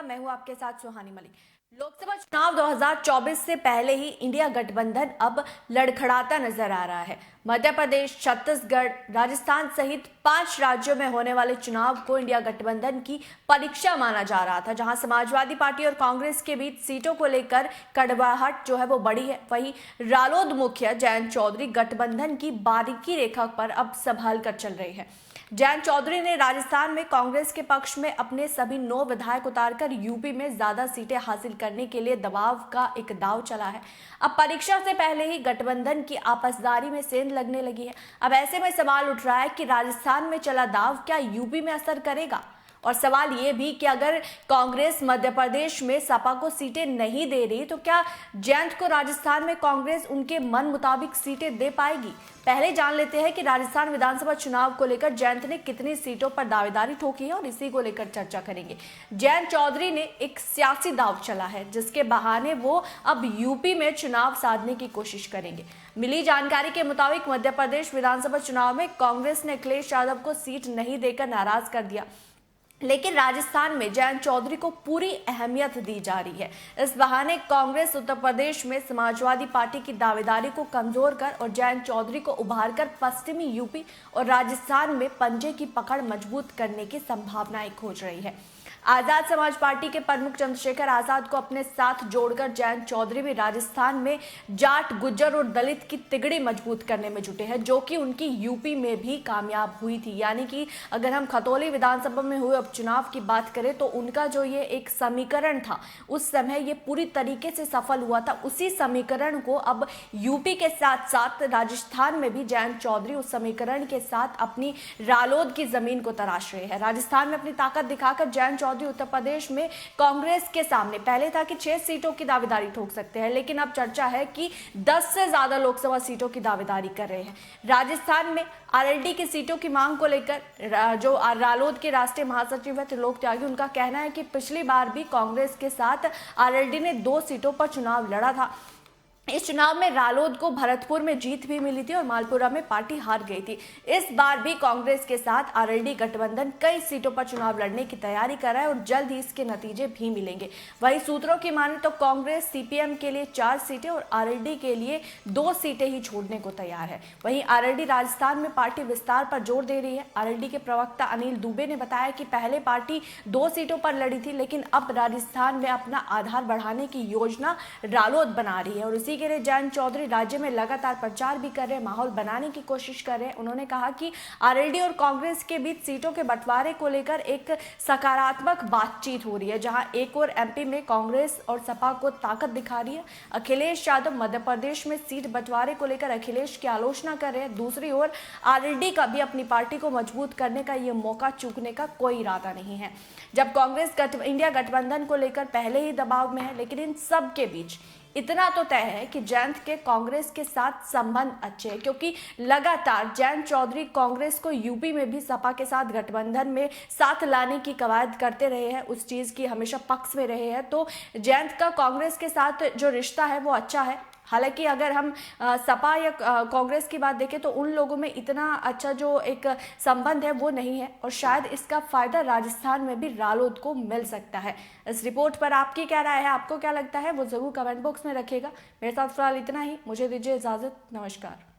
नमस्कार, मैं हूं आपके साथ सुहानी मलिक। लोकसभा चुनाव 2024 से पहले ही इंडिया गठबंधन अब लड़खड़ाता नजर आ रहा है। मध्य प्रदेश, छत्तीसगढ़, राजस्थान सहित 5 राज्यों में होने वाले चुनाव को इंडिया गठबंधन की परीक्षा माना जा रहा था, जहां समाजवादी पार्टी और कांग्रेस के बीच सीटों को लेकर कड़वाहट जो है वो बढ़ी है। वहीं रालोद मुखिया जयंत चौधरी गठबंधन की बारीकी रेखा पर अब संभाल कर चल रहे हैं। जयंत चौधरी ने राजस्थान में कांग्रेस के पक्ष में अपने सभी 9 विधायक उतारकर यूपी में ज्यादा सीटें हासिल करने के लिए दबाव का एक दांव चला है। अब परीक्षा से पहले ही गठबंधन की आपसदारी में सेंध लगने लगी है। अब ऐसे में सवाल उठ रहा है कि राजस्थान में चला दांव क्या यूपी में असर करेगा, और सवाल ये भी कि अगर कांग्रेस मध्य प्रदेश में सपा को सीटें नहीं दे रही तो क्या जयंत को राजस्थान में कांग्रेस उनके मन मुताबिक सीटें दे पाएगी। पहले जान लेते हैं कि राजस्थान विधानसभा चुनाव को लेकर जयंत ने कितनी सीटों पर दावेदारी ठोकी है, और इसी को लेकर चर्चा करेंगे। जयंत चौधरी ने एक सियासी दांव चला है, जिसके बहाने वो अब यूपी में चुनाव साधने की कोशिश करेंगे। मिली जानकारी के मुताबिक मध्य प्रदेश विधानसभा चुनाव में कांग्रेस ने अखिलेश यादव को सीट नहीं देकर नाराज कर दिया, लेकिन राजस्थान में जयंत चौधरी को पूरी अहमियत दी जा रही है। इस बहाने कांग्रेस उत्तर प्रदेश में समाजवादी पार्टी की दावेदारी को कमजोर कर और जयंत चौधरी को उभार कर पश्चिमी यूपी और राजस्थान में पंजे की पकड़ मजबूत करने की संभावनाएं खोज रही है। आजाद समाज पार्टी के प्रमुख चंद्रशेखर आजाद को अपने साथ जोड़कर जयंत चौधरी भी राजस्थान में जाट, गुज्जर और दलित की तिगड़ी मजबूत करने में जुटे हैं, जो कि उनकी यूपी में भी कामयाब हुई थी। यानी कि अगर हम खतौली विधानसभा में हुए उपचुनाव की बात करें तो उनका जो ये एक समीकरण था उस समय ये पूरी तरीके से सफल हुआ था। उसी समीकरण को अब यूपी के साथ साथ राजस्थान में भी जयंत चौधरी उस समीकरण के साथ अपनी रालोद की जमीन को तराश रहे हैं। राजस्थान में अपनी ताकत दिखाकर जयंत चौधरी उत्तर प्रदेश में कांग्रेस के सामने पहले था कि 6 सीटों की दावेदारी ठोक सकते हैं, लेकिन अब चर्चा है कि 10 से ज्यादा लोकसभा सीटों की दावेदारी कर रहे हैं। राजस्थान में आरएलडी की सीटों की मांग को लेकर जो रालोद के राष्ट्रीय महासचिव है त्रिलोक त्यागी, उनका कहना है कि पिछली बार भी कांग्रेस के साथ आरएलडी ने 2 सीटों पर चुनाव लड़ा था। इस चुनाव में रालोद को भरतपुर में जीत भी मिली थी और मालपुरा में पार्टी हार गई थी। इस बार भी कांग्रेस के साथ आरएलडी गठबंधन कई सीटों पर चुनाव लड़ने की तैयारी कर रहा है और जल्द ही इसके नतीजे भी मिलेंगे। वहीं सूत्रों की माने तो कांग्रेस सीपीएम के लिए 4 सीटें और आरएलडी के लिए 2 सीटें ही छोड़ने को तैयार है। वहीं आरएलडी राजस्थान में पार्टी विस्तार पर जोर दे रही है। आरएलडी के प्रवक्ता अनिल दुबे ने बताया कि पहले पार्टी 2 सीटों पर लड़ी थी, लेकिन अब राजस्थान में अपना आधार बढ़ाने की योजना रालोद बना रही है और इसी के लिए जयंत चौधरी राज्य में लगातार प्रचार भी कर रहे हैं, माहौल बनाने की कोशिश कर रहे हैं। उन्होंने कहा कि आरएलडी और कांग्रेस के बीच सीटों के बंटवारे को लेकर एक सकारात्मक बातचीत हो रही है, जहां एक और एमपी में कांग्रेस और सपा को ताकत दिखा रही है। अखिलेश यादव मध्य प्रदेश में सीट बंटवारे को लेकर अखिलेश की आलोचना कर रहे हैं। दूसरी ओर आरएलडी का भी अपनी पार्टी को मजबूत करने का यह मौका चूकने का कोई इरादा नहीं है। जब कांग्रेस इंडिया गठबंधन को लेकर पहले ही दबाव में है, लेकिन इन सब के बीच इतना तो तय है कि जयंत के कांग्रेस के साथ संबंध अच्छे हैं, क्योंकि लगातार जयंत चौधरी कांग्रेस को यूपी में भी सपा के साथ गठबंधन में साथ लाने की कवायद करते रहे हैं, उस चीज की हमेशा पक्ष में रहे हैं। तो जयंत का कांग्रेस के साथ जो रिश्ता है वो अच्छा है। हालांकि अगर हम सपा या कांग्रेस की बात देखें तो उन लोगों में इतना अच्छा जो एक संबंध है वो नहीं है, और शायद इसका फायदा राजस्थान में भी रालोद को मिल सकता है। इस रिपोर्ट पर आपकी क्या राय है, आपको क्या लगता है, वो जरूर कमेंट बॉक्स में रखिएगा। मेरे साथ फिलहाल इतना ही, मुझे दीजिए इजाजत, नमस्कार।